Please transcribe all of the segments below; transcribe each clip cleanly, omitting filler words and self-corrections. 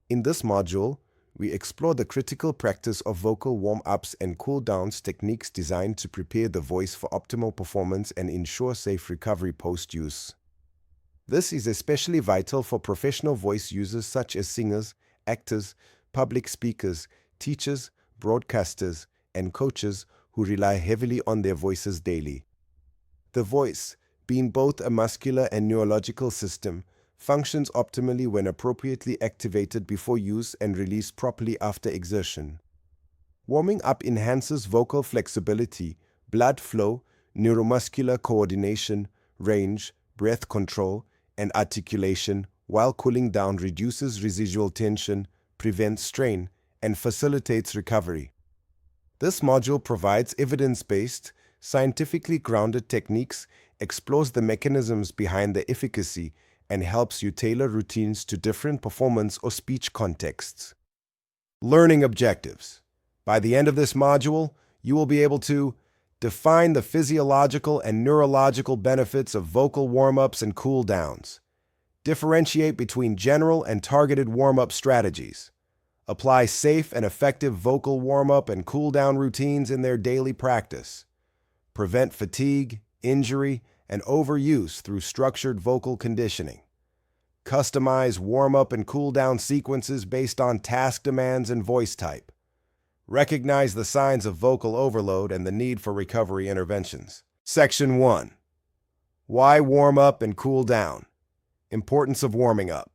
In this module, we explore the critical practice of vocal warm-ups and cool-downs techniques designed to prepare the voice for optimal performance and ensure safe recovery post-use. This is especially vital for professional voice users such as singers, actors, public speakers, teachers, broadcasters, and coaches who rely heavily on their voices daily. The voice, being both a muscular and neurological system, functions optimally when appropriately activated before use and released properly after exertion. Warming up enhances vocal flexibility, blood flow, neuromuscular coordination, range, breath control, and articulation, while cooling down reduces residual tension, prevents strain, and facilitates recovery. This module provides evidence-based, scientifically grounded techniques, explores the mechanisms behind the efficacy, and helps you tailor routines to different performance or speech contexts. Learning objectives. By the end of this module, you will be able to define the physiological and neurological benefits of vocal warm-ups and cool-downs, differentiate between general and targeted warm-up strategies, apply safe and effective vocal warm-up and cool-down routines in their daily practice, prevent fatigue, injury, and overuse through structured vocal conditioning. Customize warm-up and cool-down sequences based on task demands and voice type. Recognize the signs of vocal overload and the need for recovery interventions. Section 1. Why warm up and cool down? Importance of warming up.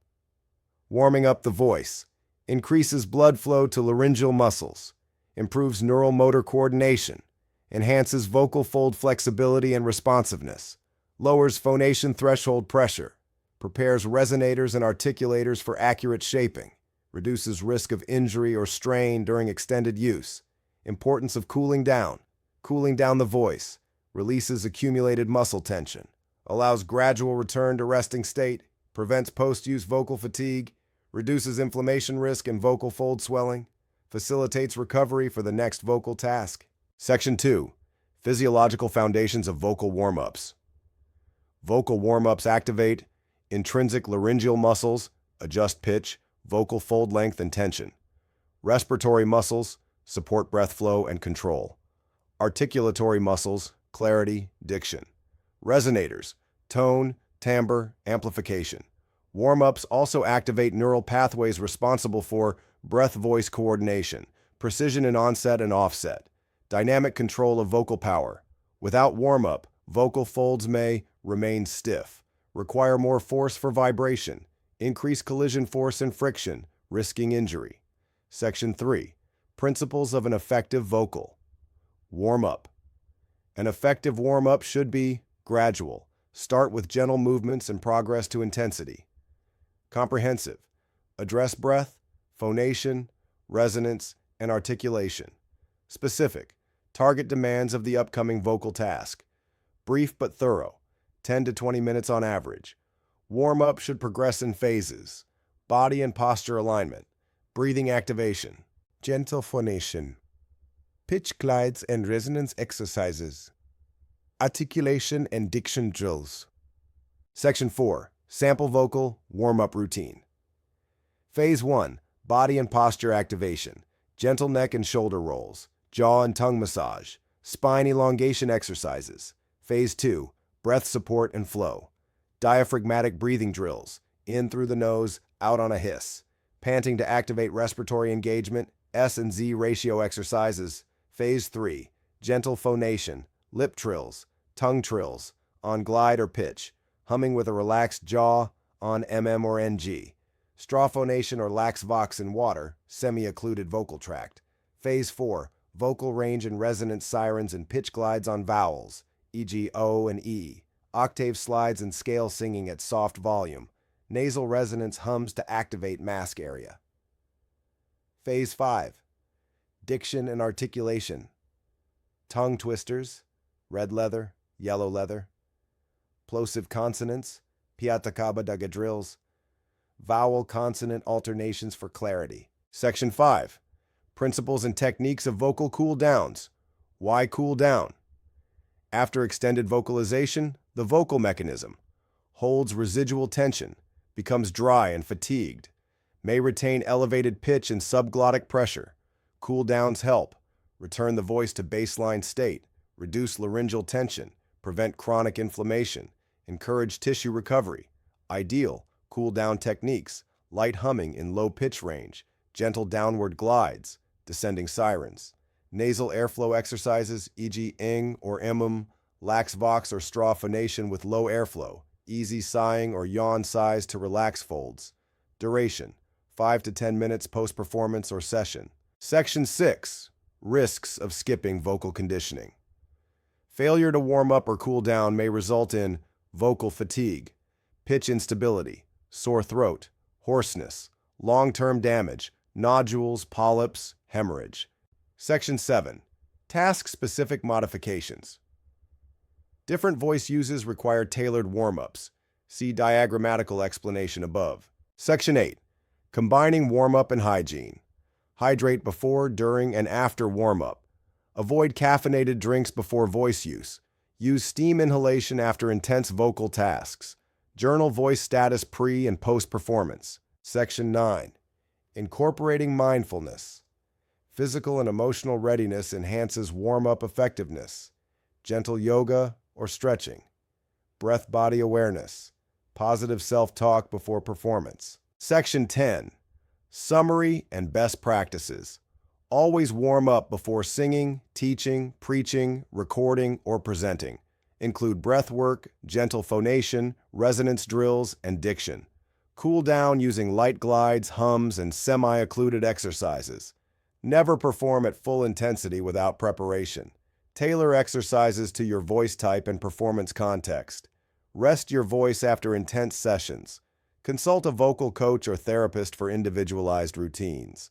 Warming up the voice. Increases blood flow to laryngeal muscles. Improves neural motor coordination. Enhances vocal fold flexibility and responsiveness, lowers phonation threshold pressure, prepares resonators and articulators for accurate shaping, reduces risk of injury or strain during extended use. Importance of cooling down the voice, releases accumulated muscle tension, allows gradual return to resting state, prevents post-use vocal fatigue, reduces inflammation risk and vocal fold swelling, facilitates recovery for the next vocal task. Section 2. Physiological foundations of vocal warm-ups. Vocal warm-ups activate intrinsic laryngeal muscles, adjust pitch, vocal fold length and tension. Respiratory muscles, support breath flow and control. Articulatory muscles, clarity, diction. Resonators, tone, timbre, amplification. Warm-ups also activate neural pathways responsible for breath-voice coordination, precision in onset and offset, dynamic control of vocal power. Without warm-up, vocal folds may remain stiff, require more force for vibration, increase collision force and friction, risking injury. Section 3. Principles of an effective vocal warm-up. An effective warm-up should be gradual. Start with gentle movements and progress to intensity. Comprehensive. Address breath, phonation, resonance, and articulation. Specific. Target demands of the upcoming vocal task. Brief but thorough, 10 to 20 minutes on average. Warm-up should progress in phases. Body and posture alignment. Breathing activation. Gentle phonation. Pitch glides and resonance exercises. Articulation and diction drills. Section 4. Sample vocal warm-up routine. Phase 1. Body and posture activation. Gentle neck and shoulder rolls. Jaw and tongue massage, spine elongation exercises. Phase 2, breath support and flow. Diaphragmatic breathing drills, in through the nose, out on a hiss. Panting to activate respiratory engagement, S and Z ratio exercises. Phase 3, gentle phonation, lip trills, tongue trills, on glide or pitch, humming with a relaxed jaw, on MM or NG. Straw phonation or lax vox in water, semi-occluded vocal tract. Phase 4, vocal range and resonance sirens and pitch glides on vowels, e.g. O and E. Octave slides and scale singing at soft volume. Nasal resonance hums to activate mask area. Phase 5. Diction and articulation. Tongue twisters, red leather, yellow leather. Plosive consonants, piatakaba daga drills. Vowel consonant alternations for clarity. Section 5. Principles and techniques of vocal cool downs. Why cool down? After extended vocalization, the vocal mechanism holds residual tension, becomes dry and fatigued, may retain elevated pitch and subglottic pressure. Cool downs help return the voice to baseline state, reduce laryngeal tension, prevent chronic inflammation, encourage tissue recovery. Ideal cool down techniques: light humming in low pitch range, gentle downward glides, descending sirens. Nasal airflow exercises, e.g. ing or lax vox or straw phonation with low airflow, easy sighing or yawn sighs to relax folds. Duration: 5 to 10 minutes post-performance or session. Section 6. Risks of skipping vocal conditioning. Failure to warm up or cool down may result in vocal fatigue, pitch instability, sore throat, hoarseness, long-term damage, nodules, polyps, hemorrhage. Section 7. Task-specific modifications. Different voice uses require tailored warm-ups. See diagrammatical explanation above. Section 8. Combining warm-up and hygiene. Hydrate before, during, and after warm-up. Avoid caffeinated drinks before voice use. Use steam inhalation after intense vocal tasks. Journal voice status pre- and post-performance. Section 9. Incorporating mindfulness. Physical and emotional readiness enhances warm-up effectiveness. Gentle yoga or stretching. Breath-body awareness. Positive self-talk before performance. Section 10. Summary and best practices. Always warm up before singing, teaching, preaching, recording, or presenting. Include breath work, gentle phonation, resonance drills, and diction. Cool down using light glides, hums, and semi-occluded exercises. Never perform at full intensity without preparation. Tailor exercises to your voice type and performance context. Rest your voice after intense sessions. Consult a vocal coach or therapist for individualized routines.